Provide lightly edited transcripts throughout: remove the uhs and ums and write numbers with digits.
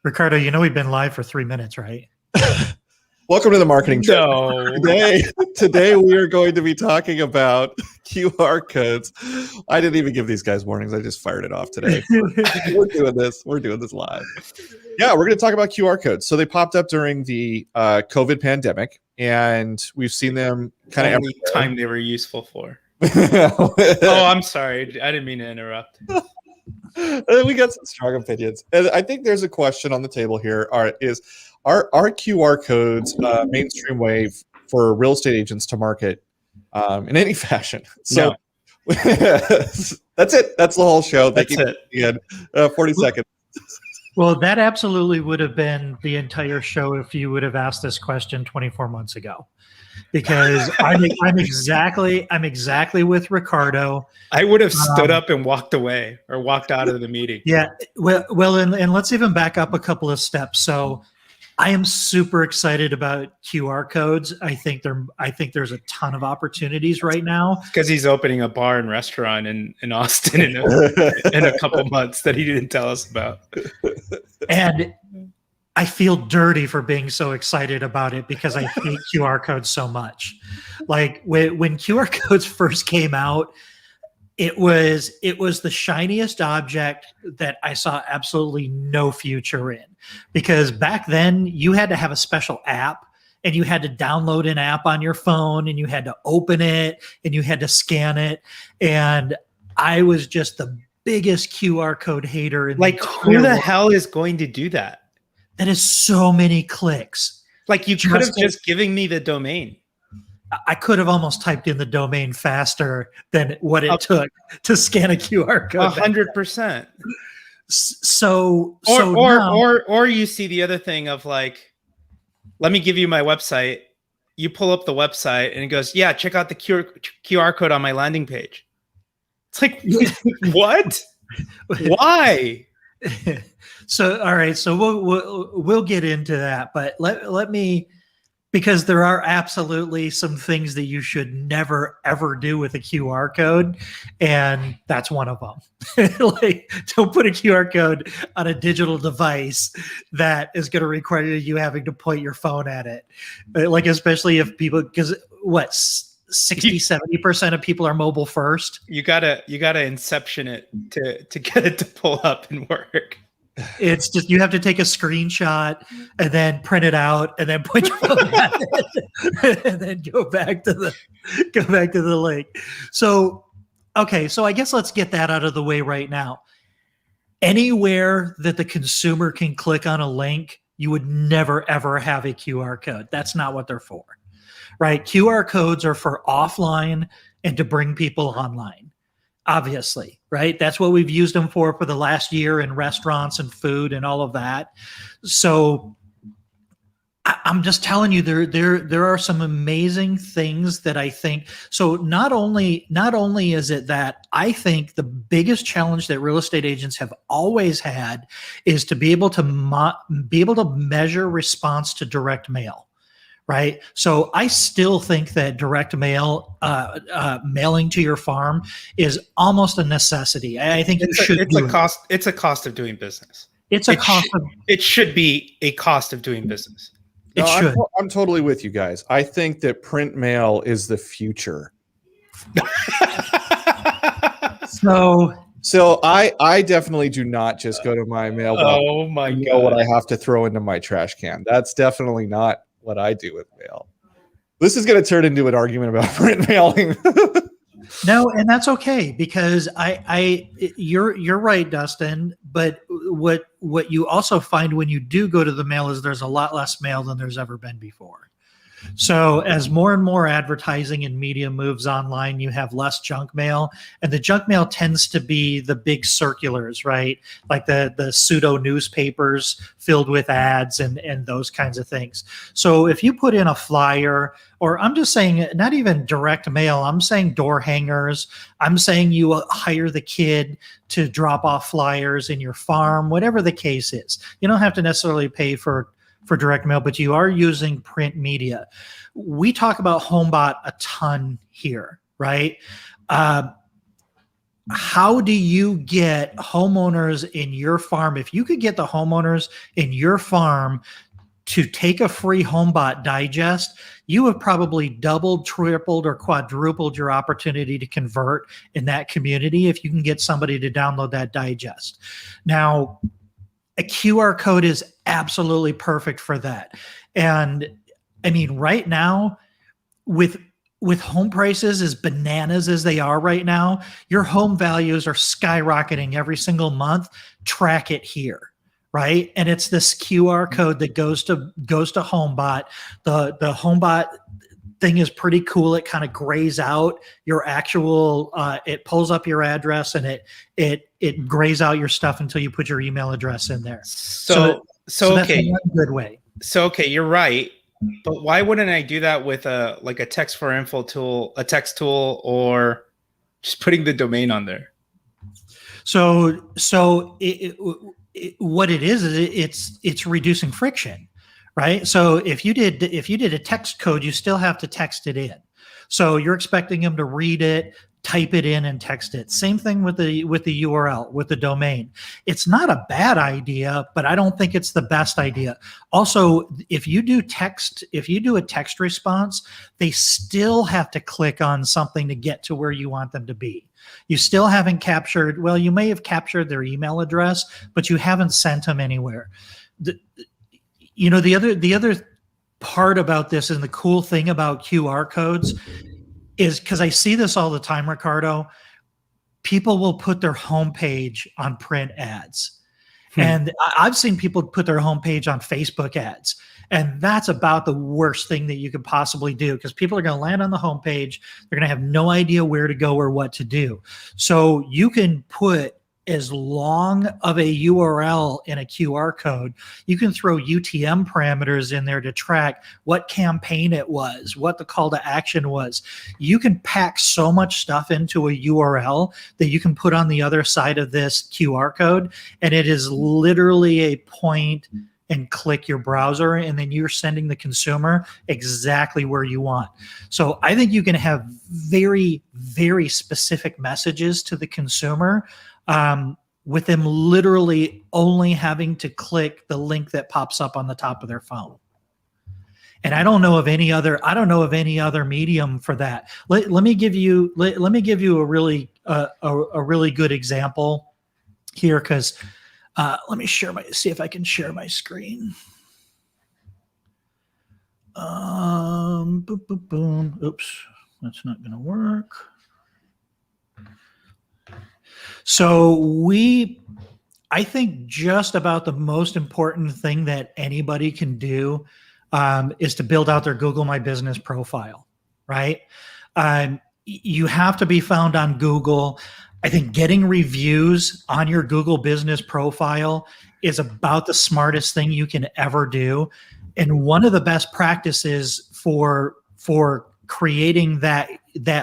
Ricardo, you know we've been live for 3 minutes, right? Welcome to the marketing trip. No. Today we are going to be talking about QR codes. I didn't even give these guys warnings. I just fired it off today. We're doing this. We're doing this live. Yeah, we're going to talk about QR codes. So they popped up during the COVID pandemic, and we've seen them kind of every time they were useful for. Oh, I'm sorry. I didn't mean to interrupt. We got some strong opinions. And I think there's a question on the table here. Are QR codes mainstream way for real estate agents to market in any fashion? So no. That's it. That's the whole show. That's it. 40 seconds. Well, that absolutely would have been the entire show if you would have asked this question 24 months ago. Because I'm exactly with Ricardo. I would have stood up and walked away or walked out of the meeting. Yeah. Well, and let's even back up a couple of steps. So I am super excited about QR codes. I think there's a ton of opportunities right now. Because he's opening a bar and restaurant in Austin in a couple months that he didn't tell us about. And I feel dirty for being so excited about it because I hate QR codes so much. Like when QR codes first came out, it was the shiniest object that I saw absolutely no future in. Because back then you had to have a special app and you had to download an app on your phone and you had to open it and you had to scan it. And I was just the biggest QR code hater. Who the hell is going to do that? That is so many clicks. Like you could have just given me the domain. I could have almost typed in the domain faster than what it took to scan a QR code. 100%. Or you see the other thing of like, let me give you my website. You pull up the website and it goes, yeah, check out the QR code on my landing page. It's like, what? Why? So, all right. So we'll get into that, but let me, because there are absolutely some things that you should never, ever do with a QR code. And that's one of them. Like, don't put a QR code on a digital device that is going to require you having to point your phone at it. Like, especially if people, because 60-70% of people are mobile first. You gotta inception it to get it to pull up and work. It's just you have to take a screenshot and then print it out and then put your phone at it and then go back to the link. So okay, so I guess let's get that out of the way right now. Anywhere that the consumer can click on a link, you would never ever have a QR code. That's not what they're for. Right? QR codes are for offline and to bring people online. Obviously, right? That's what we've used them for the last year in restaurants and food and all of that. So I'm just telling you, there are some amazing things that I think. So not only is it that I think the biggest challenge that real estate agents have always had is to be able to measure response to direct mail. Right. So I still think that direct mail, mailing to your farm is almost a necessity. I think it's a cost of doing business. It should be a cost of doing business. I'm totally with you guys. I think that print mail is the future. So I definitely do not just go to my mailbox. Oh my God. Know what I have to throw into my trash can. That's definitely not what I do with mail. This is going to turn into an argument about print mailing. No, and that's okay because you're right, Dustin. But what you also find when you do go to the mail is there's a lot less mail than there's ever been before. So as more and more advertising and media moves online, you have less junk mail, and the junk mail tends to be the big circulars, right? Like the pseudo newspapers filled with ads and those kinds of things. So if you put in a flyer, or I'm just saying not even direct mail, I'm saying door hangers, I'm saying you hire the kid to drop off flyers in your farm, whatever the case is. You don't have to necessarily pay for direct mail, but you are using print media. We talk about HomeBot a ton here, right? how do you get homeowners in your farm? If you could get the homeowners in your farm to take a free HomeBot digest, you have probably doubled, tripled, or quadrupled your opportunity to convert in that community if you can get somebody to download that digest. Now, a QR code is absolutely perfect for that. And I mean, right now, with home prices as bananas as they are right now, your home values are skyrocketing every single month. Track it here, right? And it's this QR code that goes to HomeBot. The HomeBot thing is pretty cool. It kind of grays out your actual. It pulls up your address and it grays out your stuff until you put your email address in there. So that's okay, one good way. So okay, you're right. But why wouldn't I do that with a text for info tool, a text tool, or just putting the domain on there? So what it is it's reducing friction, right? So if you did a text code, you still have to text it in. So you're expecting them to read it, type it in, and text it. Same thing with the URL, with the domain. It's not a bad idea, but I don't think it's the best idea. Also, if you do a text response, they still have to click on something to get to where you want them to be. You still haven't captured, well, you may have captured their email address, but you haven't sent them anywhere. The other part about this, and the cool thing about QR codes, is because I see this all the time, Ricardo, people will put their homepage on print ads. And I've seen people put their homepage on Facebook ads. And that's about the worst thing that you could possibly do, because people are going to land on the homepage. They're going to have no idea where to go or what to do. So you can put as long of a URL in a QR code. You can throw UTM parameters in there to track what campaign it was, what the call to action was. You can pack so much stuff into a URL that you can put on the other side of this QR code, and it is literally a point and click your browser, and then you're sending the consumer exactly where you want. So I think you can have very, very specific messages to the consumer, with them literally only having to click the link that pops up on the top of their phone. And I don't know of any other medium for that. Let me give you a really good example here, because let me see if I can share my screen. Boom, boom, boom. Oops, that's not going to work. So I think just about the most important thing that anybody can do is to build out their Google My Business profile, right? You have to be found on Google. I think getting reviews on your Google business profile is about the smartest thing you can ever do. And one of the best practices for creating that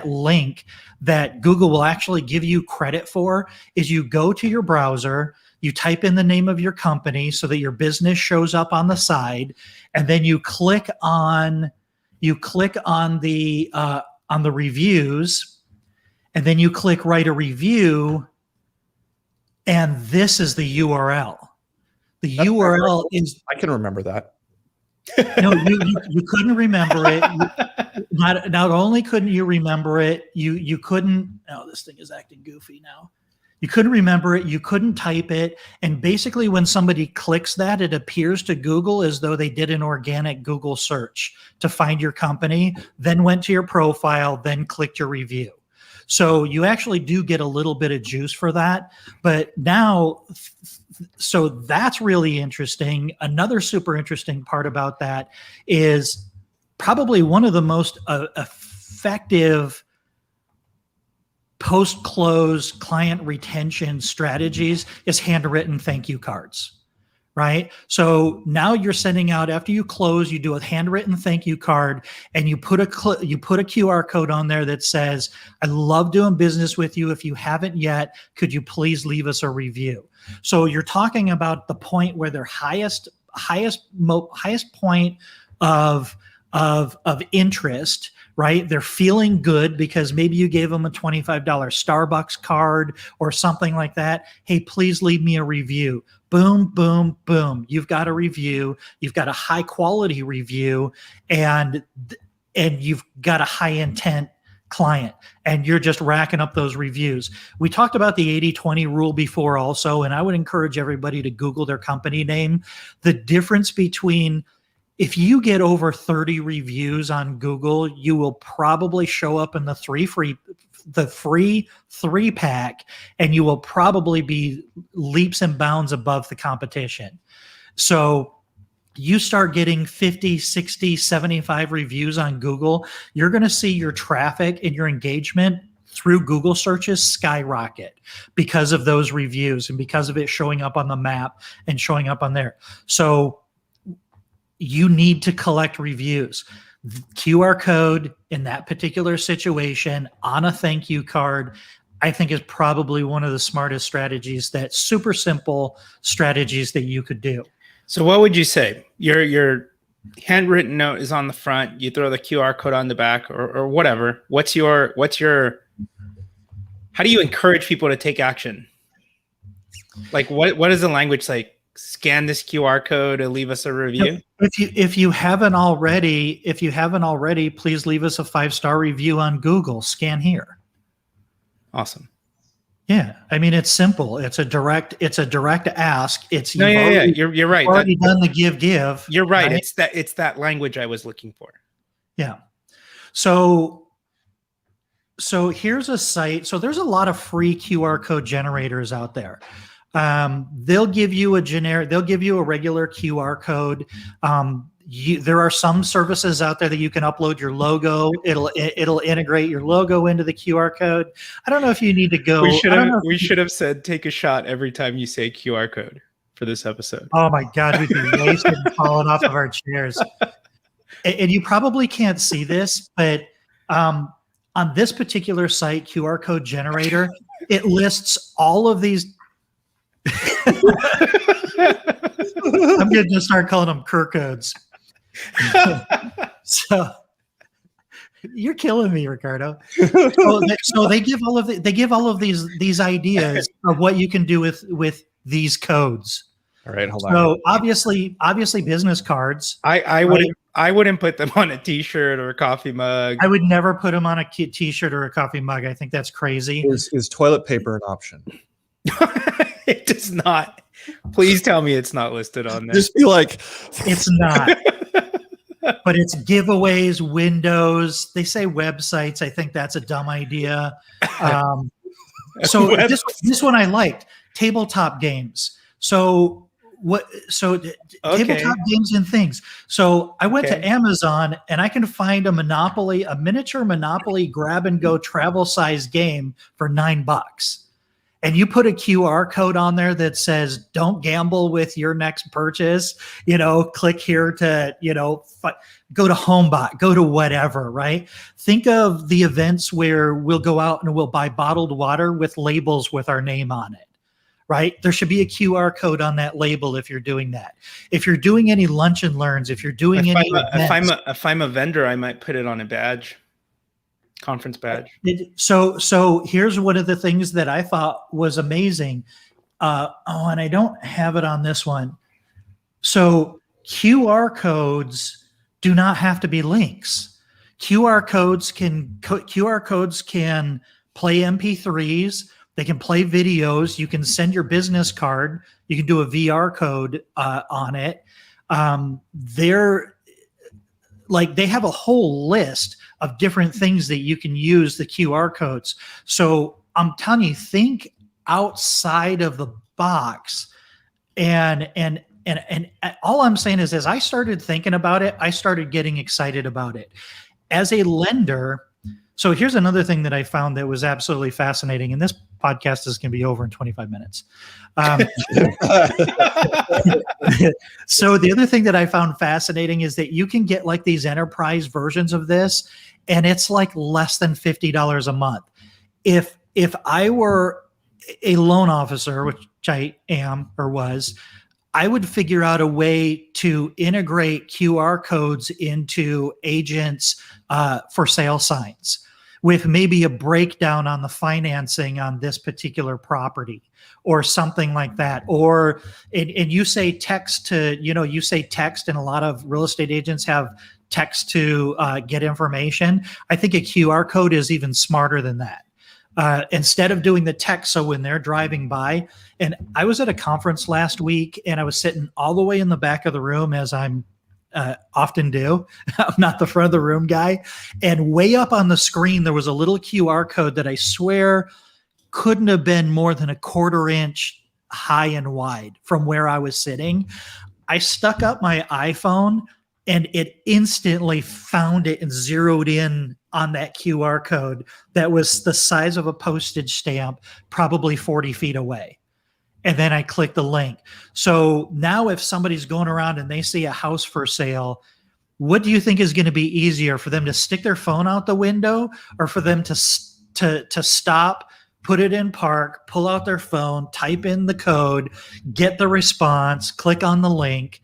link that Google will actually give you credit for is you go to your browser, you type in the name of your company so that your business shows up on the side, and then you click on the reviews, and then you click write a review, and this is the URL. The That's URL is. I can remember that. No, you couldn't remember it. Not only couldn't you remember it, you couldn't. Oh, this thing is acting goofy now. You couldn't remember it. You couldn't type it. And basically, when somebody clicks that, it appears to Google as though they did an organic Google search to find your company, then went to your profile, then clicked your review. So you actually do get a little bit of juice for that. But now, so that's really interesting. Another super interesting part about that is probably one of the most effective post-close client retention strategies is handwritten thank you cards, right? So now you're sending out, after you close, you do a handwritten thank you card, and you put a QR code on there that says, I love doing business with you. If you haven't yet, could you please leave us a review? So you're talking about the point where their highest point of interest, right? They're feeling good because maybe you gave them a $25 Starbucks card or something like that. Hey, please leave me a review. Boom, boom, boom. You've got a review. You've got a high quality review, and you've got a high intent client, and you're just racking up those reviews. We talked about the 80-20 rule before also, and I would encourage everybody to Google their company name. The difference between, if you get over 30 reviews on Google, you will probably show up in the free 3-pack, and you will probably be leaps and bounds above the competition. So you start getting 50, 60, 75 reviews on Google, you're going to see your traffic and your engagement through Google searches skyrocket because of those reviews and because of it showing up on the map and showing up on there. So you need to collect reviews. The QR code in that particular situation on a thank you card, I think, is probably one of the smartest strategies, that super simple strategies that you could do. So what would you say? Your handwritten note is on the front. You throw the QR code on the back, or whatever. What's your? How do you encourage people to take action? Like what is the language like? Scan this QR code and leave us a review. If you haven't already, please leave us a 5-star review on Google. Scan here. Awesome. Yeah, I mean, it's simple. It's a direct ask. It's You're right. You've already done the give. You're right. It's that language I was looking for. Yeah. So here's a site. So there's a lot of free QR code generators out there. They'll give you a regular QR code. There are some services out there that you can upload your logo. It'll integrate your logo into the QR code. I don't know if you need to go. We should have said take a shot every time you say QR code for this episode. Oh my God, we'd be wasted and falling off of our chairs. And you probably can't see this, but on this particular site, QR code generator, it lists all of these. I'm going to start calling them QR codes. So you're killing me, Ricardo. So they give all of these ideas of what you can do with these codes. All right, hold on. So obviously business cards. I wouldn't put them on a T-shirt or a coffee mug. I would never put them on a T-shirt or a coffee mug. I think that's crazy. Is toilet paper an option? It does not. Please tell me it's not listed on there. Just be like, it's not. But it's giveaways, windows. They say websites. I think that's a dumb idea. So this one I liked. Tabletop games. So tabletop games and things. So I went to Amazon and I can find a miniature Monopoly grab and go travel size game for $9. And you put a QR code on there that says, don't gamble with your next purchase, click here to, go to HomeBot, go to whatever, right? Think of the events where we'll go out and we'll buy bottled water with labels with our name on it, right? There should be a QR code on that label if you're doing that. If you're doing any lunch and learns, if you're doing if I'm a vendor, I might put it on a badge. Conference badge. So here's one of the things that I thought was amazing. And I don't have it on this one. So QR codes do not have to be links. QR codes can play MP3s. They can play videos. You can send your business card. You can do a VR code on it. They have a whole list of different things that you can use the QR codes. So I'm telling you, think outside of the box. And all I'm saying is, as I started thinking about it, I started getting excited about it. As a lender, so here's another thing that I found that was absolutely fascinating, and this podcast is going to be over in 25 minutes. So the other thing that I found fascinating is that you can get like these enterprise versions of this, and it's like less than $50 a month. If I were a loan officer, which I am or was, I would figure out a way to integrate QR codes into agents for sale signs with maybe a breakdown on the financing on this particular property or something like that. Or, and you say text to, you say text, and a lot of real estate agents have text to get information. I think a QR code is even smarter than that. Instead of doing the text, so when they're driving by, and I was at a conference last week and I was sitting all the way in the back of the room, as I'm often do. I'm not the front of the room guy. And way up on the screen, there was a little QR code that I swear couldn't have been more than a 1/4 inch high and wide from where I was sitting. I stuck up my iPhone and it instantly found it and zeroed in on that QR code that was the size of a postage stamp, probably 40 feet away. And then I click the link. So now if somebody's going around and they see a house for sale, what do you think is going to be easier, for them to stick their phone out the window or for them to stop, put it in park, pull out their phone, type in the code, get the response, click on the link?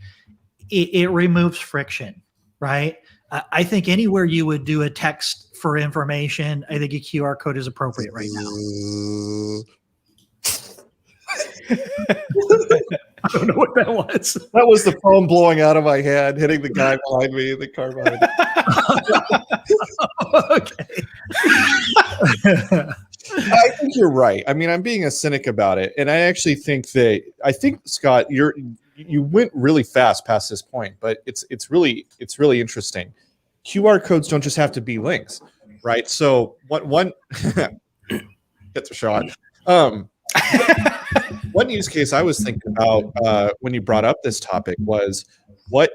It removes friction, right? I think anywhere you would do a text for information, I think a QR code is appropriate right now. I don't know what that was. That was the phone blowing out of my hand, hitting the guy behind me in the car behind me. Okay. I think you're right. I mean, I'm being a cynic about it, and I actually think Scott, you went really fast past this point, but it's really interesting. QR codes don't just have to be links, right? So one gets a shot. One use case I was thinking about when you brought up this topic was what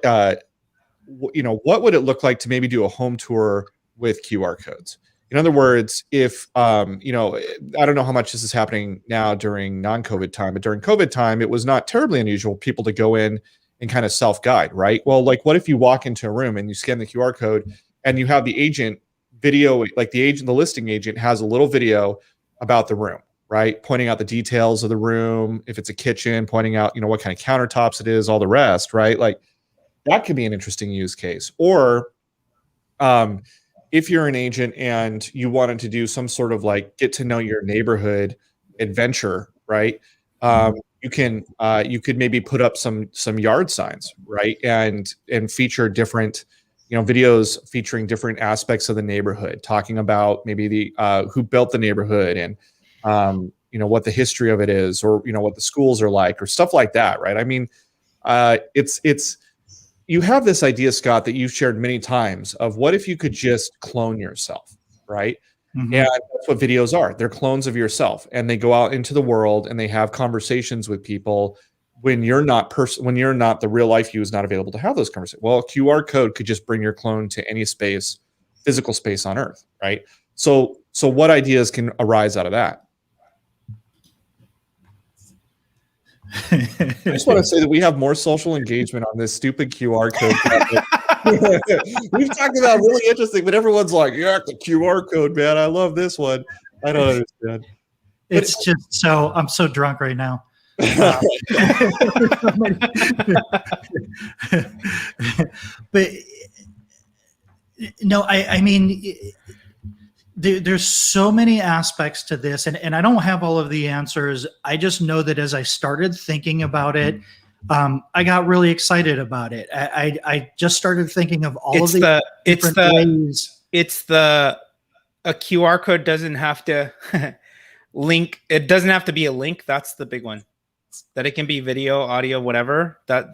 would it look like to maybe do a home tour with QR codes? In other words, if I don't know how much this is happening now during non-COVID time, but during COVID time, it was not terribly unusual people to go in and kind of self-guide, right? Well, like what if you walk into a room and you scan the QR code and you have the agent video, like the listing agent has a little video about the room, right? Pointing out the details of the room, if it's a kitchen, pointing out, what kind of countertops it is, all the rest, right? Like that could be an interesting use case. Or if you're an agent and you wanted to do some sort of like get to know your neighborhood adventure, right? You could maybe put up some yard signs, right? And feature different, videos featuring different aspects of the neighborhood, talking about maybe the who built the neighborhood and what the history of it is, or what the schools are like, or stuff like that, right? I mean, it's you have this idea, Scott, that you've shared many times of what if you could just clone yourself, right? Mm-hmm. And that's what videos are. They're clones of yourself, and they go out into the world and they have conversations with people when you're not the real life you is not available to have those conversations. Well, a QR code could just bring your clone to any space, physical space on Earth, right? So what ideas can arise out of that? I just want to say that we have more social engagement on this stupid QR code. We've talked about really interesting, but everyone's like, yeah, the QR code, man. I love this one. I don't understand. It's just so, I'm so drunk right now. But no, I mean, there's so many aspects to this, and I don't have all of the answers. I just know that as I started thinking about it, I got really excited about it. I just started thinking of all of the different ways. A QR code doesn't have to link. It doesn't have to be a link. That's the big one. That it can be video, audio, whatever. That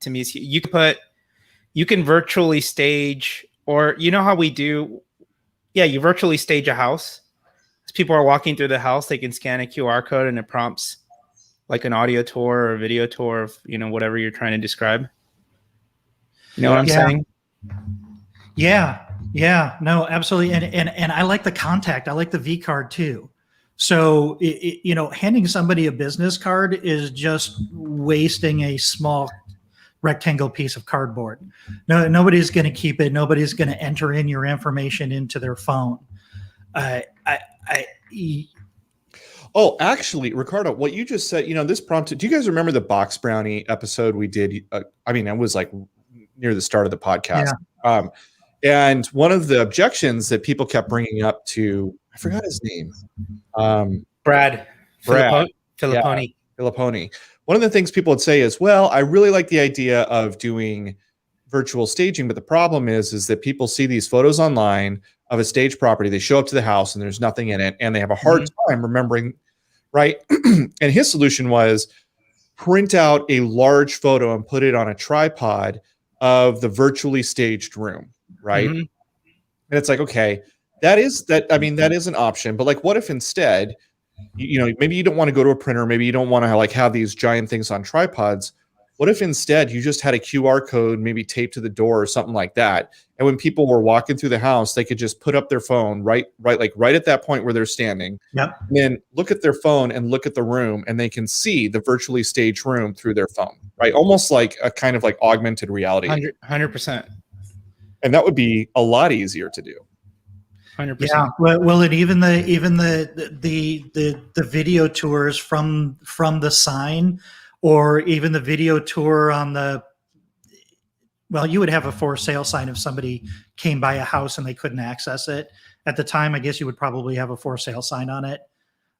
to me is, you can virtually stage, or how we do. Yeah, you virtually stage a house. As people are walking through the house, they can scan a QR code and it prompts like an audio tour or a video tour of, whatever you're trying to describe. You know what I'm saying? Yeah, no, absolutely. And I like the contact. I like the V card too. So, handing somebody a business card is just wasting a small rectangle piece of cardboard. No, nobody's going to keep it. Nobody's going to enter in your information into their phone. Oh, actually, Ricardo, what you just said, this prompted. Do you guys remember the box brownie episode we did? I mean, it was like near the start of the podcast. And one of the objections that people kept bringing up to, I forgot his name. Brad. Brad. Filipponi. Yeah, Filipponi. One of the things people would say is, well, I really like the idea of doing virtual staging, but the problem is that people see these photos online of a stage property. They show up to the house and there's nothing in it, and they have a hard time remembering, right? And his solution was print out a large photo and put it on a tripod of the virtually staged room, right? And it's like, okay, that is an option, but like, what if instead, maybe you don't want to go to a printer, maybe you don't want to like have these giant things on tripods. What if instead you just had a QR code maybe taped to the door or something like that? And when people were walking through the house, they could just put up their phone right at that point where they're standing. Yep. And then look at their phone and look at the room, and they can see the virtually staged room through their phone, right? Almost like a kind of like augmented reality. 100%. And that would be a lot easier to do. 100%. Yeah. Well, and even the video tours from the sign, or even the video tour on you would have a for sale sign if somebody came by a house and they couldn't access it. At the time, I guess you would probably have a for sale sign on it.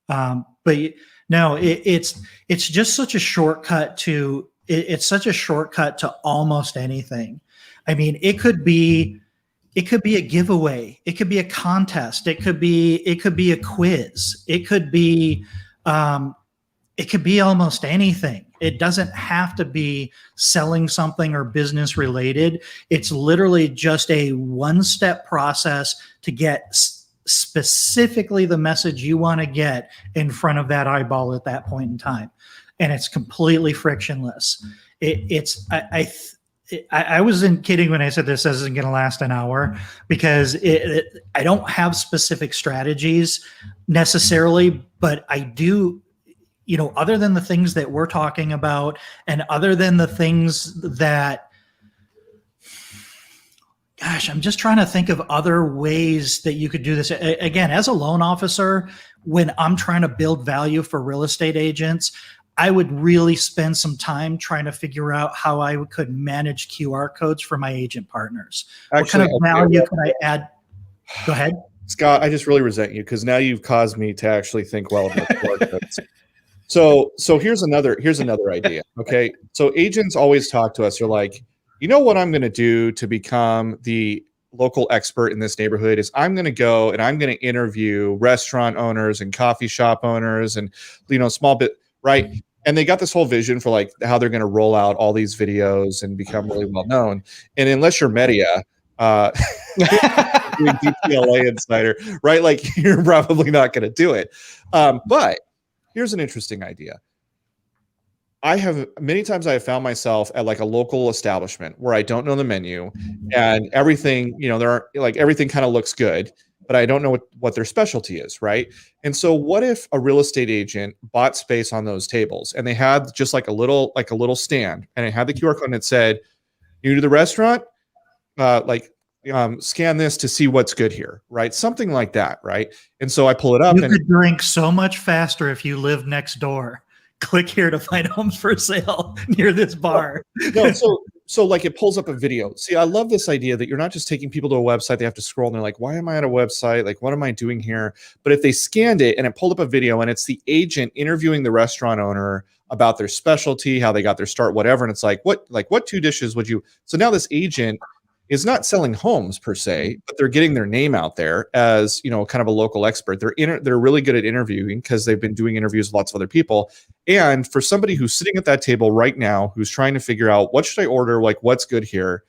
But no, it's just such a shortcut to almost anything. I mean, it could be a giveaway. It could be a contest. It could be a quiz. It could be almost anything. It doesn't have to be selling something or business related. It's literally just a one-step process to get specifically the message you want to get in front of that eyeball at that point in time. And it's completely frictionless. I wasn't kidding when I said this isn't going to last an hour, because I don't have specific strategies necessarily, but I do, other than the things that we're talking about, and other than the things that, gosh, I'm just trying to think of other ways that you could do this. Again, as a loan officer, when I'm trying to build value for real estate agents, I would really spend some time trying to figure out how I could manage QR codes for my agent partners. Actually, what kind of value can I add? Go ahead. Scott, I just really resent you, because now you've caused me to actually think well about QR codes. So here's another idea. Okay. So agents always talk to us. They're like, what I'm going to do to become the local expert in this neighborhood is I'm going to go and I'm going to interview restaurant owners and coffee shop owners and, small bit, right? And they got this whole vision for like how they're going to roll out all these videos and become really well known. And unless you're media, doing DPLA insider, right? Like, you're probably not going to do it. But here's an interesting idea. Many times I have found myself at like a local establishment where I don't know the menu, and everything, everything kind of looks good, but I don't know what their specialty is, right? And so what if a real estate agent bought space on those tables, and they had just like a little stand, and it had the QR code, and it said, new to the restaurant, scan this to see what's good here, right? Something like that, right? And so I pull it up. You could drink so much faster if you lived next door. Click here to find homes for sale near this bar. No, so like it pulls up a video. See, I love this idea that you're not just taking people to a website, they have to scroll and they're like, why am I at a website? Like, what am I doing here? But if they scanned it and it pulled up a video, and it's the agent interviewing the restaurant owner about their specialty, how they got their start, whatever. And it's like, what 2 dishes would you? So now this agent is not selling homes per se, but they're getting their name out there as, kind of a local expert. They're really good at interviewing because they've been doing interviews with lots of other people. And for somebody who's sitting at that table right now, who's trying to figure out what should I order, like what's good here,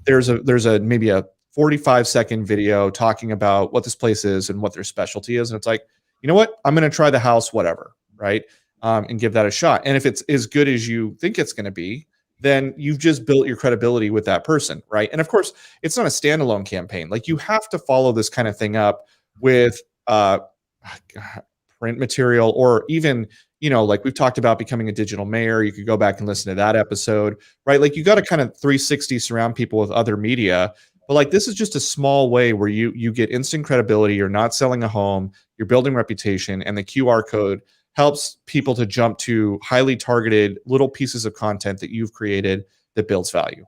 there's maybe a 45-second video talking about what this place is and what their specialty is. And it's like, you know what? I'm going to try the house, whatever, right? And give that a shot. And if it's as good as you think it's going to be, then you've just built your credibility with that person, right? And of course, it's not a standalone campaign. Like, you have to follow this kind of thing up with print material, or even, like we've talked about becoming a digital mayor. You could go back and listen to that episode, right? Like, you got to kind of 360 surround people with other media, But like, this is just a small way where you get instant credibility. You're not selling a home, you're building reputation, and the QR code helps people to jump to highly targeted little pieces of content that you've created that builds value.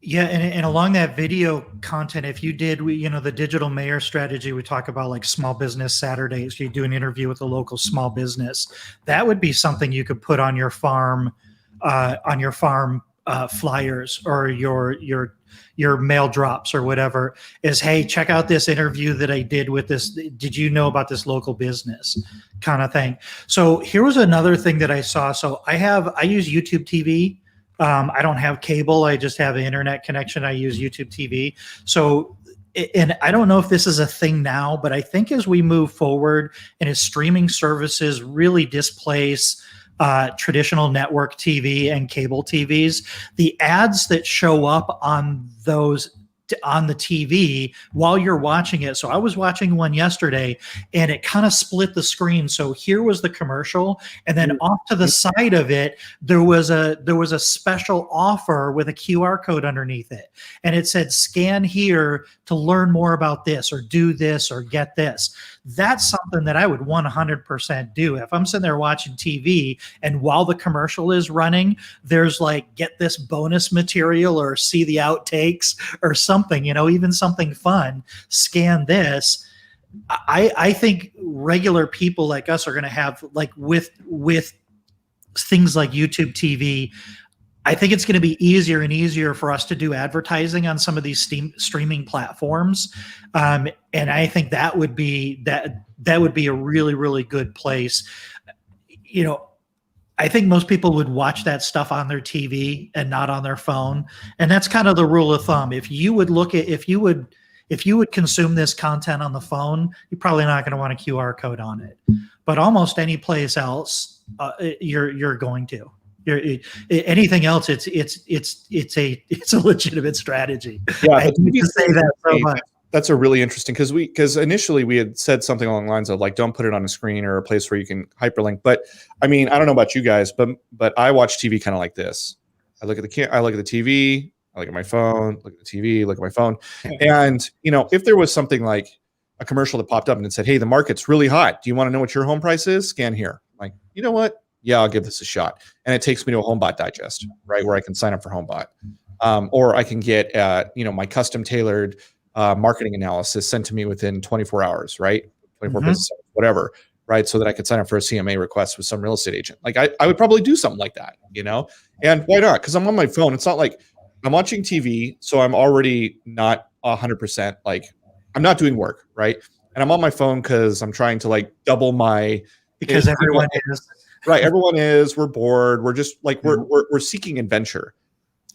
Yeah, and along that video content, if you did, the digital mayor strategy, we talk about like small business Saturdays. You do an interview with a local small business. That would be something you could put on your farm, flyers or your mail drops or whatever. Is, hey, check out this interview that I did with this. Did you know about this local business, kind of thing? So here was another thing that I saw. So I use YouTube TV. I don't have cable. I just have an internet connection. I use YouTube TV. So, and I don't know if this is a thing now, but I think as we move forward and as streaming services really displace traditional network TV and cable TVs, the ads that show up on the TV while you're watching it. So I was watching one yesterday and it kind of split the screen. So here was the commercial, and then off to the side of it, there was a special offer with a QR code underneath it. And it said, scan here to learn more about this or do this or get this. That's something that I would 100% do. If I'm sitting there watching TV and while the commercial is running, there's like, get this bonus material or see the outtakes or something, even something fun, scan this. I think regular people like us are going to have, like, with things like YouTube TV, I think it's going to be easier and easier for us to do advertising on some of these streaming platforms. And I think that would be a really, really good place. I think most people would watch that stuff on their TV and not on their phone. And that's kind of the rule of thumb. If you would consume this content on the phone, you're probably not going to want a QR code on it. But almost any place else, you're going to. Anything else, it's a legitimate strategy. Yeah, I hate to say that so much. That's a really interesting, because initially we had said something along the lines of like, don't put it on a screen or a place where you can hyperlink. But I mean, I don't know about you guys, but I watch TV kind of like this. I look at the TV, I look at my phone, look at the TV, look at my phone, and if there was something like a commercial that popped up and it said, hey, the market's really hot. Do you want to know what your home price is? Scan here. I'm like, you know what? Yeah, I'll give this a shot. And it takes me to a HomeBot digest, right, where I can sign up for HomeBot. Or I can get, my custom tailored marketing analysis sent to me within 24 hours, right? 24 business hours, whatever, right? So that I could sign up for a CMA request with some real estate agent. Like I would probably do something like that, And why not? Because I'm on my phone. It's not like I'm watching TV, so I'm already not 100%, like I'm not doing work, right? And I'm on my phone because I'm trying to like double my... Because everyone is... Right, everyone is. We're bored. We're just like we're seeking adventure.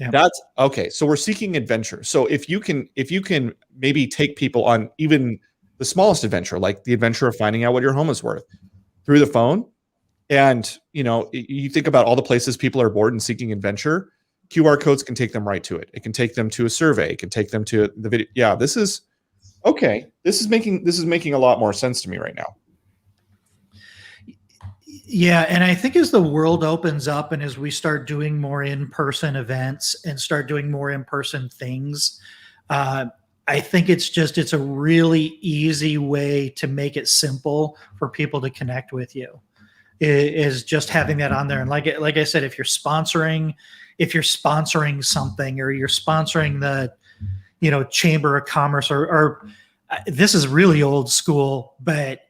Yeah. That's okay. So we're seeking adventure. So if you can maybe take people on even the smallest adventure, like the adventure of finding out what your home is worth through the phone, and you think about all the places people are bored and seeking adventure, QR codes can take them right to it. It can take them to a survey. It can take them to the video. Yeah, this is okay. This is making a lot more sense to me right now. Yeah, and I think as the world opens up and as we start doing more in-person events and start doing more in-person things, I think it's a really easy way to make it simple for people to connect with you. Is just having that on there. And like I said, if you're sponsoring something, or you're sponsoring the Chamber of Commerce, or this is really old school, but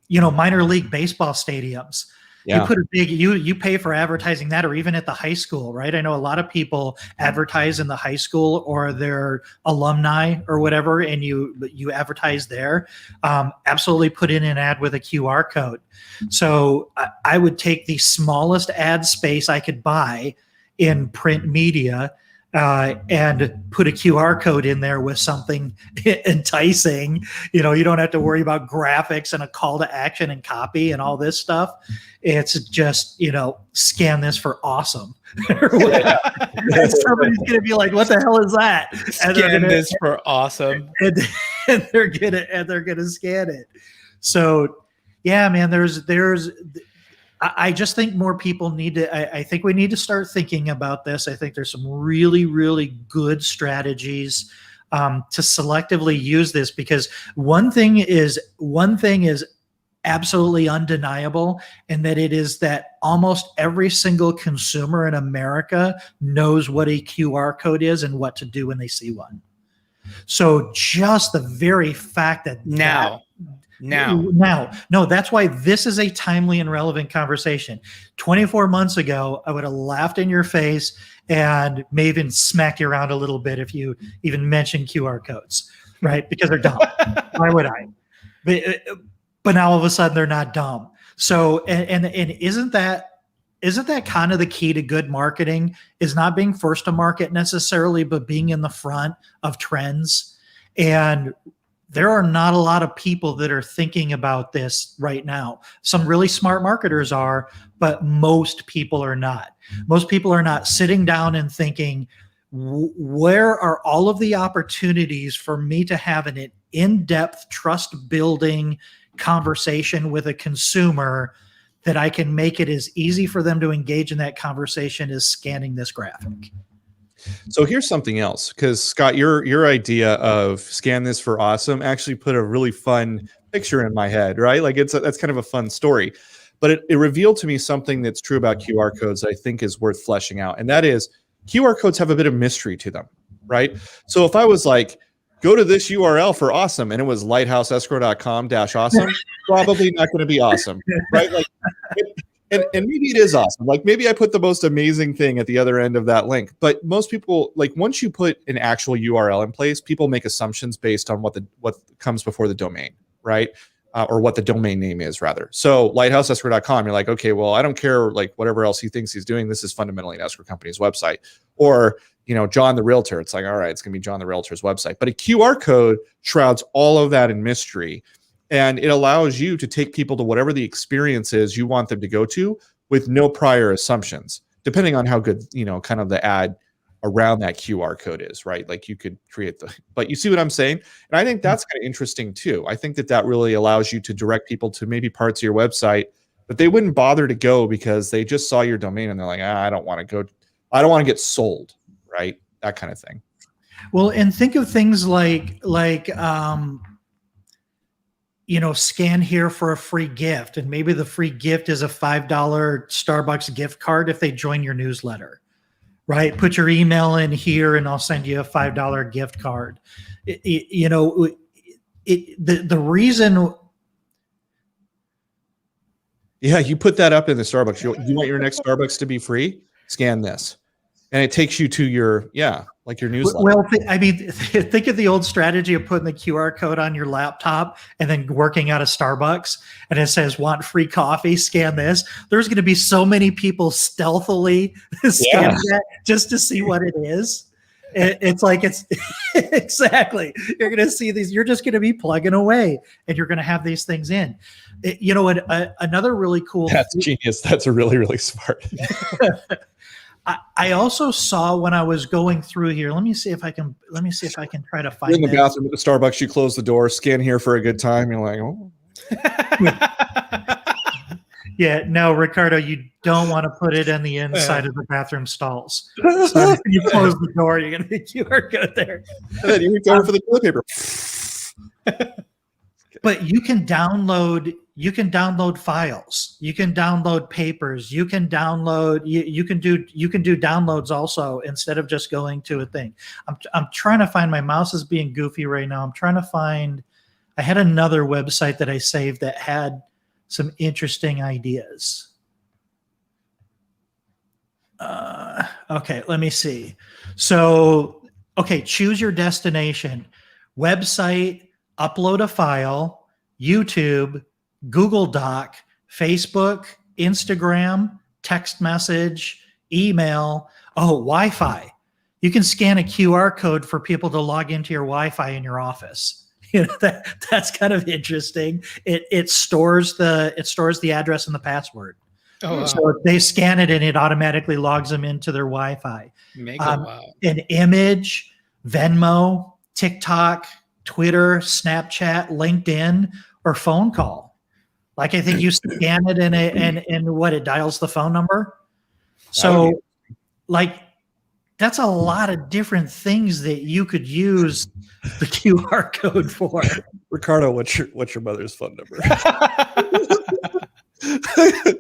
minor league baseball stadiums. Yeah. You put a big, you pay for advertising that, or even at the high school, right? I know a lot of people advertise in the high school or their alumni or whatever, and you advertise there. Absolutely put in an ad with a QR code. So I would take the smallest ad space I could buy in print media and put a QR code in there with something enticing. You don't have to worry about graphics and a call to action and copy and all this stuff. It's just, scan this for awesome. And somebody's going to be like, what the hell is that? And scan this for awesome. And they're going to scan it. So yeah, man, I just think more people need to, I think we need to start thinking about this. I think there's some really, really good strategies to selectively use this, because one thing is absolutely undeniable, and that it is that almost every single consumer in America knows what a QR code is and what to do when they see one. So just the very fact that Now, no, that's why this is a timely and relevant conversation. 24 months ago, I would have laughed in your face and may even smack you around a little bit if you even mentioned QR codes, right? Because they're dumb. Why would I? But now all of a sudden they're not dumb. So, and isn't that kind of the key to good marketing, is not being first to market necessarily, but being in the front of trends? And there are not a lot of people that are thinking about this right now. Some really smart marketers are, but most people are not. Most people are not sitting down and thinking, where are all of the opportunities for me to have an in-depth, trust-building conversation with a consumer that I can make it as easy for them to engage in that conversation as scanning this graphic. So here's something else, because Scott, your idea of scan this for awesome actually put a really fun picture in my head, right? Like that's kind of a fun story, but it revealed to me something that's true about QR codes that I think is worth fleshing out. And that is, QR codes have a bit of mystery to them, right? So if I was like, go to this URL for awesome, and it was lighthouseescrow.com/awesome, probably not going to be awesome, right? Like, and maybe it is awesome. Like maybe I put the most amazing thing at the other end of that link. But most people, like once you put an actual URL in place, people make assumptions based on what comes before the domain, right? Or what the domain name is, rather. So lighthouseescrow.com, you're like, okay, well, I don't care, like whatever else he thinks he's doing, this is fundamentally an escrow company's website. Or, John the Realtor, it's like, all right, it's going to be John the Realtor's website. But a QR code shrouds all of that in mystery. And it allows you to take people to whatever the experience is you want them to go to with no prior assumptions, depending on how good, kind of the ad around that QR code is, right? Like you could create but you see what I'm saying? And I think that's kind of interesting too. I think that really allows you to direct people to maybe parts of your website, but they wouldn't bother to go because they just saw your domain and they're like, I don't want to go. I don't want to get sold, right? That kind of thing. Well, and think of things like scan here for a free gift. And maybe the free gift is a $5 Starbucks gift card if they join your newsletter, right? Put your email in here and I'll send you a $5 gift card. The reason. Yeah, you put that up in the Starbucks. You want your next Starbucks to be free? Scan this. And it takes you to your newsletter. Well, think of the old strategy of putting the QR code on your laptop and then working out of Starbucks, and it says, want free coffee, scan this. There's going to be so many people stealthily scan that just to see what it is. It's exactly. You're going to see these. You're just going to be plugging away, and you're going to have these things in. Another really cool. That's genius. That's really, really smart. I also saw when I was going through here. Let me see if I can try to find. You're in the bathroom at the Starbucks. You close the door. Scan here for a good time. You're like, oh. Yeah, no, Ricardo, you don't want to put it in the inside of the bathroom stalls. So if you close the door, you're going to be QR code there. And then you reach over for the toilet paper. But you can download files. You can download papers. You can download. You can do downloads also instead of just going to a thing. I'm trying to find. My mouse is being goofy right now. I'm trying to find. I had another website that I saved that had some interesting ideas. Okay, let me see. So, okay, choose your destination. Website, upload a file, YouTube, Google Doc, Facebook, Instagram, text message, email, Wi-Fi. You can scan a QR code for people to log into your Wi-Fi in your office. That's kind of interesting. It stores the address and the password. Oh, wow. So they scan it and it automatically logs them into their Wi-Fi. Wow. An image, Venmo, TikTok, Twitter, Snapchat, LinkedIn, or phone call. Like I think you scan it and what it dials the phone number. So like that's a lot of different things that you could use the QR code for. Ricardo, what's your mother's phone number?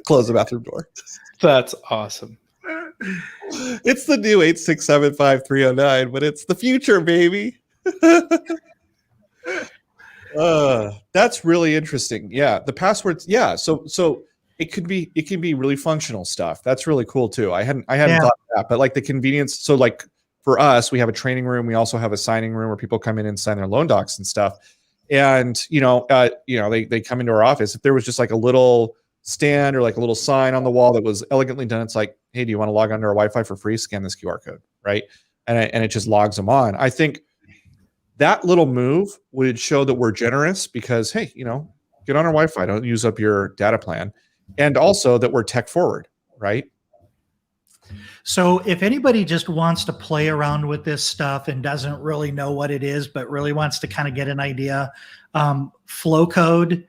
Close the bathroom door. That's awesome. It's the new 8675309, but it's the future, baby. That's really interesting. Yeah, the passwords. Yeah, so it can be really functional stuff. That's really cool too. I hadn't thought of that, but like the convenience. So like for us, we have a training room. We also have a signing room where people come in and sign their loan docs and stuff. And they come into our office. If there was just like a little stand or like a little sign on the wall that was elegantly done, it's like, hey, do you want to log onto our Wi-Fi for free? Scan this QR code, right? And it just logs them on. I think that little move would show that we're generous because, hey, get on our Wi-Fi, don't use up your data plan, and also that we're tech forward, right? So if anybody just wants to play around with this stuff and doesn't really know what it is, but really wants to kind of get an idea, Flowcode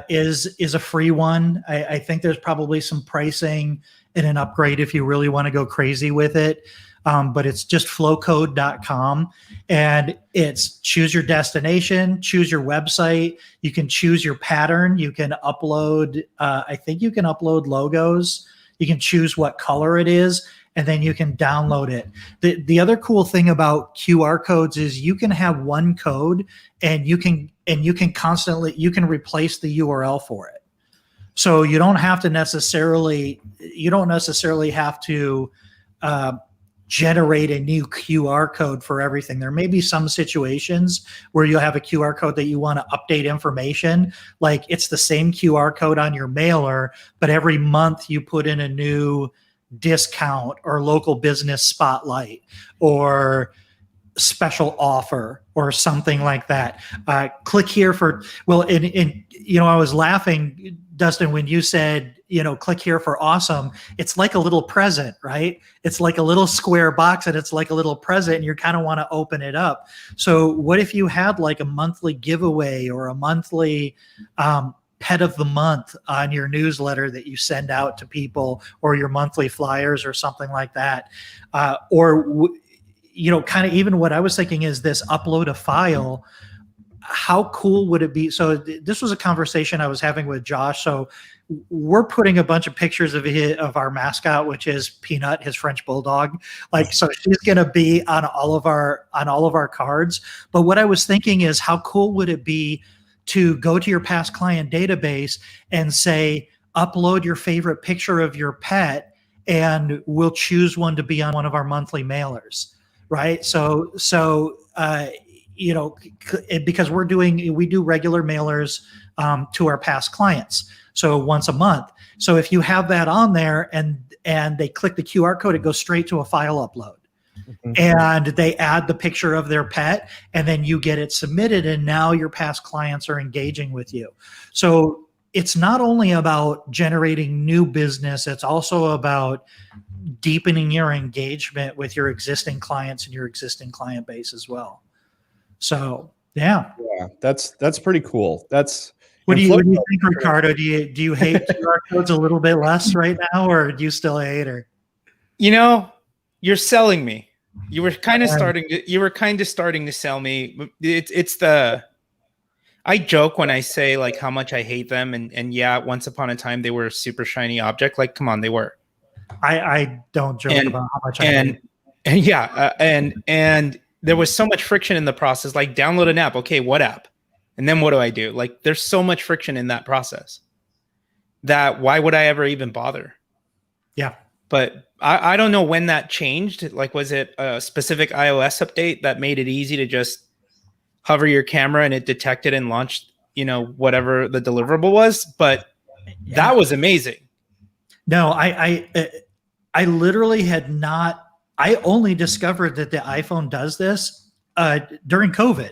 is a free one. I think there's probably some pricing and an upgrade if you really want to go crazy with it. But it's just flowcode.com, and it's choose your destination, choose your website. You can choose your pattern. You can upload, I think you can upload logos. You can choose what color it is, and then you can download it. The other cool thing about QR codes is you can have one code and you can constantly, you can replace the URL for it. So you don't necessarily have to generate a new QR code for everything. There may be some situations where you'll have a QR code that you want to update information. Like it's the same QR code on your mailer, but every month you put in a new discount or local business spotlight or special offer or something like that. Click here for, well, I was laughing, Dustin, when you said, click here for awesome. It's like a little present, right? It's like a little square box and it's like a little present and you kind of want to open it up. So what if you had like a monthly giveaway or a monthly pet of the month on your newsletter that you send out to people, or your monthly flyers or something like that? Kind of even what I was thinking is this upload a file. How cool would it be? So this was a conversation I was having with Josh. So we're putting a bunch of pictures of our mascot, which is Peanut, his French bulldog. So she's going to be on all of our cards. But what I was thinking is, how cool would it be to go to your past client database and say, upload your favorite picture of your pet, and we'll choose one to be on one of our monthly mailers, right? So because we do regular mailers to our past clients, so once a month. So if you have that on there and they click the QR code, it goes straight to a file upload. Mm-hmm. And they add the picture of their pet, and then you get it submitted, and now your past clients are engaging with you. So it's not only about generating new business, it's also about deepening your engagement with your existing clients and your existing client base as well. So yeah, that's pretty cool. What do you think, Ricardo? Do you hate QR codes a little bit less right now, or do you still hate her? You're selling me. You were kind of starting to sell me. I joke when I say like how much I hate them, and yeah, once upon a time they were a super shiny object. Like, come on, they were. I don't joke about how much I hate. And there was so much friction in the process. Like, download an app. Okay, what app? And then what do I do? Like, there's so much friction in that process that why would I ever even bother? Yeah. But I don't know when that changed. Like, was it a specific iOS update that made it easy to just hover your camera and it detected and launched, whatever the deliverable was? But that was amazing. No, I literally had not. I only discovered that the iPhone does this during COVID.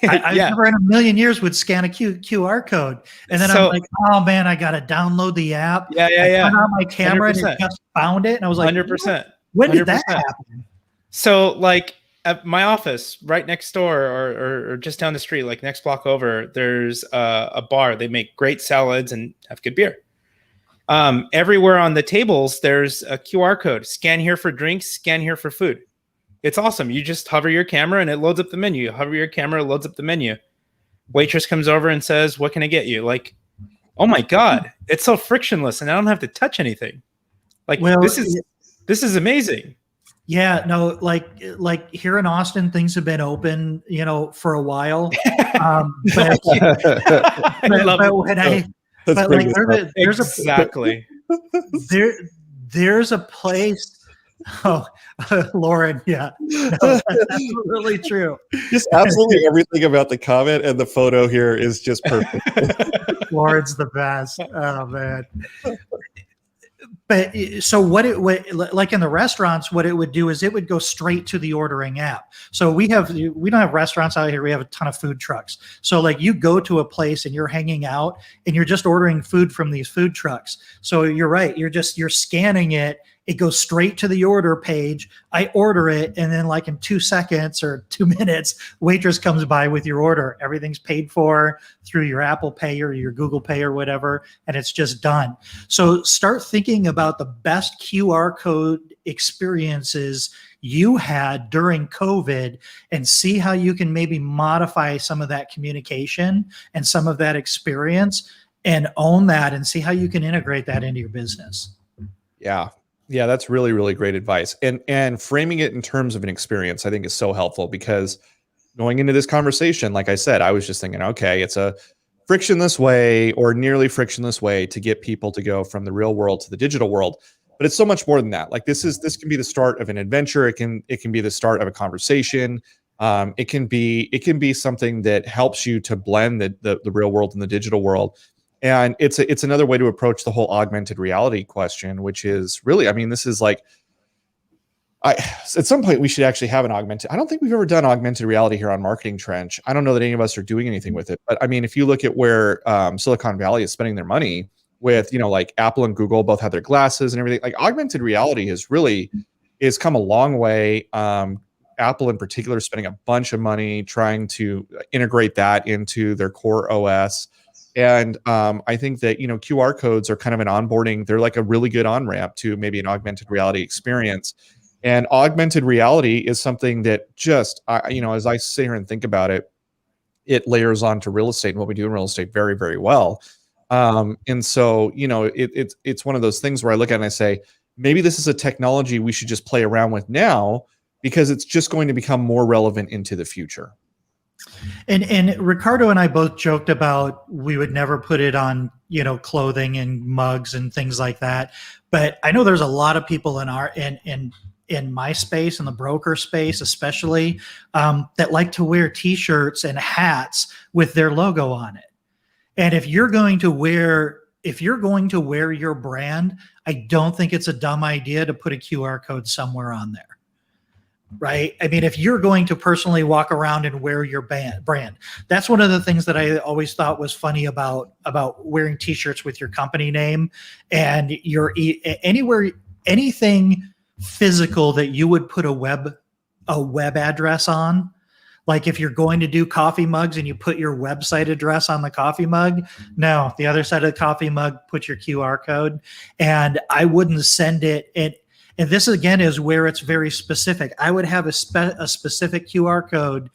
I never in a million years would scan a QR code. And then I'm like, oh man, I got to download the app. Yeah. I turned on my camera 100%. And it just found it. And I was like, 100%. When did that happen? So like, at my office right next door or just down the street, like next block over, there's a bar. They make great salads and have good beer. Everywhere on the tables, there's a QR code. Scan here for drinks, scan here for food. It's awesome. You just hover your camera and it loads up the menu. Hover your camera, it loads up the menu. Waitress comes over and says, "What can I get you?" Like, oh my God, it's so frictionless and I don't have to touch anything. Like, Well, this is amazing. Yeah, no, like here in Austin, things have been open, for a while. But, I love but it. when I, Let's but bring like this up. Exactly. there's a place. Oh, Lauren, yeah, no, that's absolutely true. Just absolutely everything about the comment and the photo here is just perfect. Lauren's the best. Oh man. But so what it would, like in the restaurants, what it would do is it would go straight to the ordering app. So we don't have restaurants out here. We have a ton of food trucks. So like you go to a place and you're hanging out and you're just ordering food from these food trucks. So you're right. You're scanning it. It goes straight to the order page. I order it. And then like in 2 seconds or 2 minutes, waitress comes by with your order. Everything's paid for through your Apple Pay or your Google Pay or whatever. And it's just done. So start thinking about the best QR code experiences you had during COVID and see how you can maybe modify some of that communication and some of that experience and own that and see how you can integrate that into your business. Yeah, that's really, really great advice. And framing it in terms of an experience, I think is so helpful, because going into this conversation, like I said, I was just thinking, okay, it's a frictionless way or nearly frictionless way to get people to go from the real world to the digital world. But it's so much more than that. Like this can be the start of an adventure. It can be the start of a conversation. It can be something that helps you to blend the real world and the digital world. And it's another way to approach the whole augmented reality question, which is really, I mean, this is like, at some point we should actually have an augmented. I don't think we've ever done augmented reality here on Marketing Trench. I don't know that any of us are doing anything with it, but I mean, if you look at where Silicon Valley is spending their money with, like Apple and Google both have their glasses and everything, like augmented reality is come a long way. Apple in particular is spending a bunch of money trying to integrate that into their core OS. And I think that, QR codes are kind of an onboarding. They're like a really good on-ramp to maybe an augmented reality experience. And augmented reality is something that just, as I sit here and think about it, it layers onto real estate and what we do in real estate very, very well. And so, it's one of those things where I look at it and I say, maybe this is a technology we should just play around with now, because it's just going to become more relevant into the future. And Ricardo and I both joked about we would never put it on, clothing and mugs and things like that. But I know there's a lot of people in my space, in the broker space especially, that like to wear T-shirts and hats with their logo on it. And if you're going to wear your brand, I don't think it's a dumb idea to put a QR code somewhere on there. Right? I mean, if you're going to personally walk around and wear your brand, that's one of the things that I always thought was funny about wearing T-shirts with your company name and anything physical that you would put a web address on. Like if you're going to do coffee mugs and you put your website address on the coffee mug, no, the other side of the coffee mug, put your QR code. And I wouldn't send it. And this again is where it's very specific. I would have a specific QR code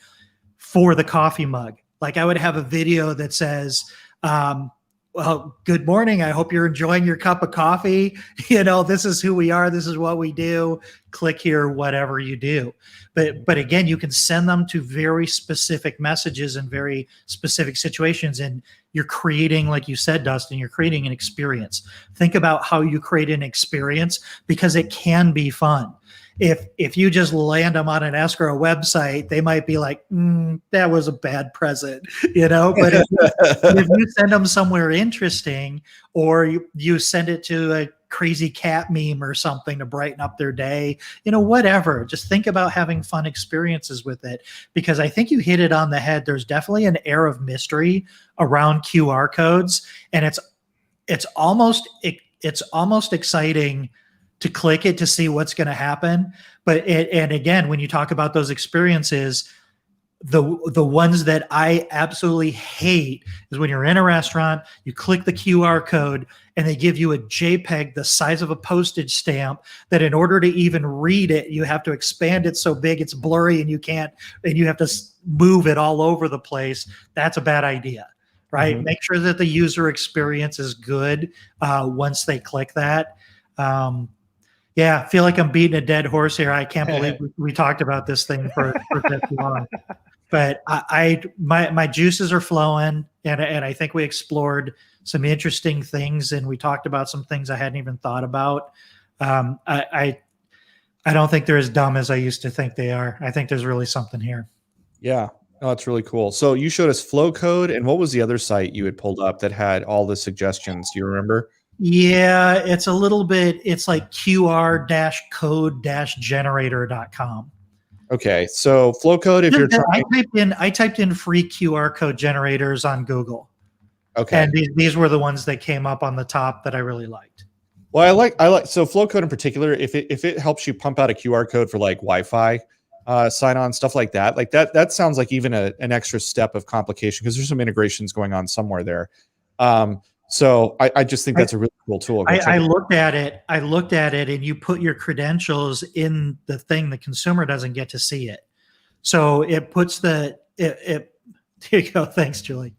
for the coffee mug. Like I would have a video that says, well, good morning. I hope you're enjoying your cup of coffee. This is who we are. This is what we do. Click here, whatever you do. But again, you can send them to very specific messages and very specific situations. And you're creating, like you said, Dustin, you're creating an experience. Think about how you create an experience, because it can be fun. If you just land them on an escrow website, they might be like, that was a bad present, but if you send them somewhere interesting, or you send it to a crazy cat meme or something to brighten up their day, whatever, just think about having fun experiences with it, because I think you hit it on the head. There's definitely an air of mystery around QR codes, and it's almost exciting to click it to see what's going to happen. And again, when you talk about those experiences, the ones that I absolutely hate is when you're in a restaurant, you click the QR code and they give you a JPEG the size of a postage stamp that in order to even read it, you have to expand it so big it's blurry and you have to move it all over the place. That's a bad idea, right? Mhm. Make sure that the user experience is good once they click that. Yeah, I feel like I'm beating a dead horse here. I can't believe we talked about this thing for this long. But my juices are flowing, and I think we explored some interesting things, and we talked about some things I hadn't even thought about. I don't think they're as dumb as I used to think they are. I think there's really something here. Yeah. Oh, that's really cool. So you showed us flow code, and what was the other site you had pulled up that had all the suggestions? Do you remember? Yeah, it's a little bit, it's like qr-code-generator.com. Okay. So flow code, if you're trying. I typed in free QR code generators on Google. Okay. And these were the ones that came up on the top that I really liked. Well, I like so flow code in particular. If it helps you pump out a QR code for like Wi-Fi sign on, stuff like that sounds like even an extra step of complication because there's some integrations going on somewhere there. So I just think that's a really cool tool. I looked at it, and you put your credentials in the thing. The consumer doesn't get to see it, so it puts it. There you go. Thanks, Julie.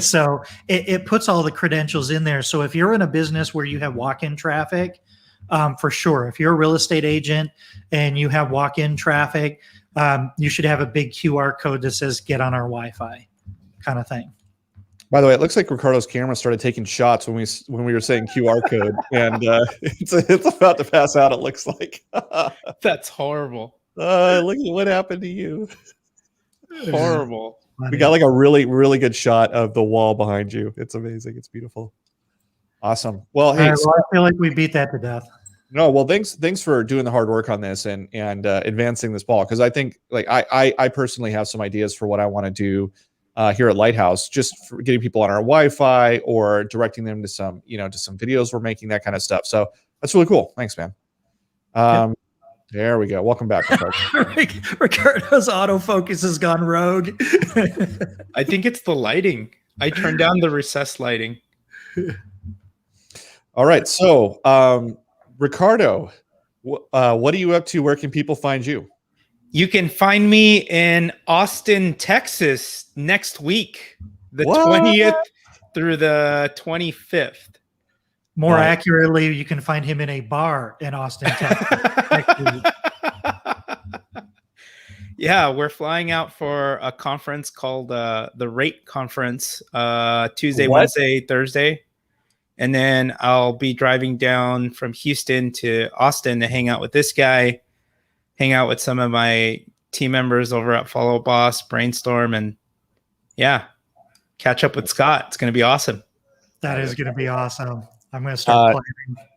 So it puts all the credentials in there. So if you're in a business where you have walk-in traffic, for sure, if you're a real estate agent and you have walk-in traffic, you should have a big QR code that says "Get on our Wi-Fi," kind of thing. By the way, it looks like Ricardo's camera started taking shots when we were saying QR code, and it's about to pass out. It looks like. That's horrible. Look at what happened to you. Horrible. We got like a really, really good shot of the wall behind you. It's amazing. It's beautiful. Awesome. Well, hey, I feel like we beat that to death. No, well, thanks for doing the hard work on this and advancing this ball, because I think like I personally have some ideas for what I want to do here at Lighthouse, just for getting people on our Wi-Fi or directing them to some videos we're making, that kind of stuff. So that's really cool. Thanks, man. There we go. Welcome back. Ricardo's autofocus has gone rogue. I think it's the lighting. I turned down the recessed lighting. All right. So, Ricardo, what are you up to? Where can people find you? You can find me in Austin, Texas next week, the 20th through the 25th. More accurately, you can find him in a bar in Austin, Texas. Yeah, we're flying out for a conference called the Rate Conference Tuesday, Wednesday, Thursday. And then I'll be driving down from Houston to Austin to hang out with this guy, hang out with some of my team members over at Follow Boss, Brainstorm, and yeah, catch up with Scott. It's going to be awesome. That is going to be awesome. I'm going to start planning.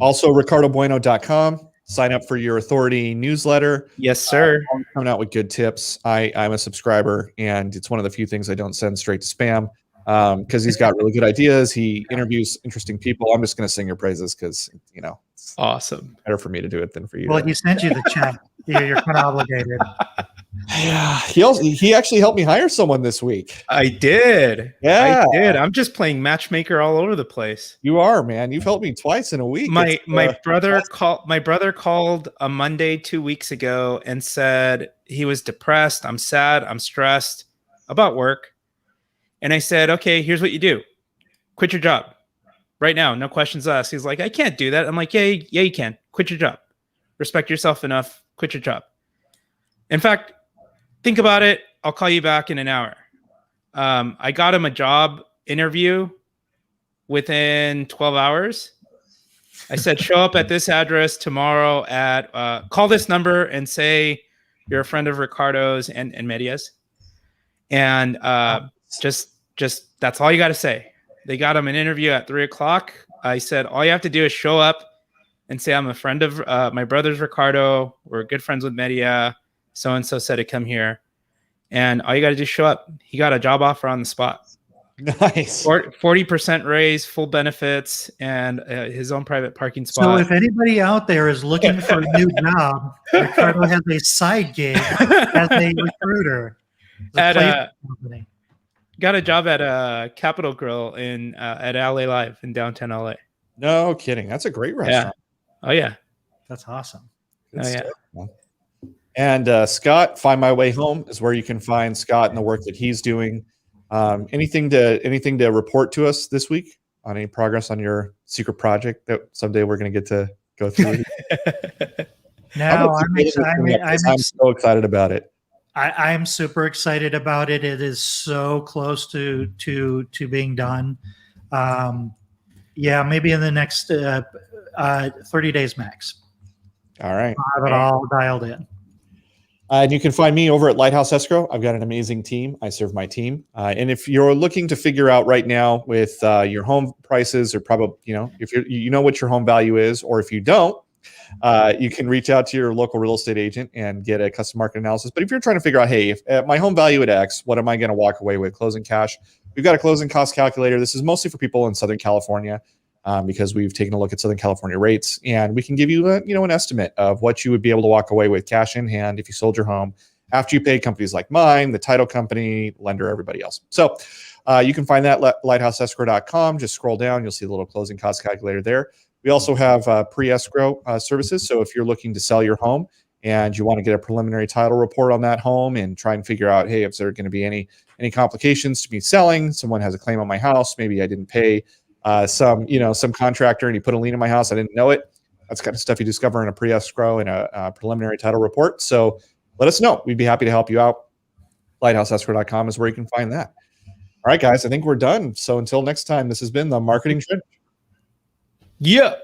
Also, ricardobueno.com. Sign up for your authority newsletter. Yes, sir. Coming out with good tips. I'm a subscriber, and it's one of the few things I don't send straight to spam because he's got really good ideas. He interviews interesting people. I'm just going to sing your praises because, it's awesome. Better for me to do it than for you. Well, he sent you the check. You're kind of obligated. Yeah, he actually helped me hire someone this week. I did. Yeah, I did. I'm just playing matchmaker all over the place. You are, man. You've helped me twice in a week. My brother called a Monday 2 weeks ago and said he was depressed. I'm sad. I'm stressed about work. And I said, okay, here's what you do. Quit your job right now. No questions asked. He's like, I can't do that. I'm like, yeah, you can. Quit your job. Respect yourself enough. Quit your job. In fact, think about it. I'll call you back in an hour. I got him a job interview within 12 hours. I said, show up at this address tomorrow at, call this number and say you're a friend of Ricardo's and Media's. And just that's all you got to say. They got him an interview at 3:00. I said, all you have to do is show up and say, I'm a friend of my brother's Ricardo. We're good friends with Media. So-and-so said to come here. And all you got to do is show up. He got a job offer on the spot. Nice. 40% raise, full benefits, and his own private parking So spot. if anybody out there is looking for a new job, Ricardo has a side gig as a recruiter. At Company. got a job at Capital Grill in at LA Live in downtown LA. No kidding. That's a great restaurant. Oh yeah. That's awesome. Good Oh, yeah. stuff, man. And Scott, Find My Way Home is where you can find Scott and the work that he's doing. Anything to report to us this week on any progress on your secret project that someday we're going to get to go through? Now I'm so excited about it. I'm super excited about it. It is so close to being done. Yeah, maybe in the next 30 days max. All right. I'll have it all dialed in. And you can find me over at Lighthouse Escrow. I've got an amazing team. I serve my team. And if you're looking to figure out right now with your home prices, or probably, if you know what your home value is, or if you don't, you can reach out to your local real estate agent and get a custom market analysis. But if you're trying to figure out, hey, if my home value at X, what am I going to walk away with? Closing cash. We've got a closing cost calculator. This is mostly for people in Southern California. Because we've taken a look at Southern California rates, and we can give you an estimate of what you would be able to walk away with cash in hand if you sold your home after you paid companies like mine, the title company, lender, everybody else. So you can find that at lighthouseescrow.com. Just scroll down, you'll see a little closing cost calculator there. We also have pre-escrow services. So if you're looking to sell your home and you want to get a preliminary title report on that home and try and figure out, hey, if there are going to be any complications to me selling, someone has a claim on my house, maybe I didn't pay some contractor and he put a lien in my house, I didn't know it. That's kind of stuff you discover in a pre-escrow and a preliminary title report. So let us know. We'd be happy to help you out. Lighthouseescrow.com is where you can find that. All right, guys, I think we're done. So until next time, this has been the Marketing Trend. Yeah.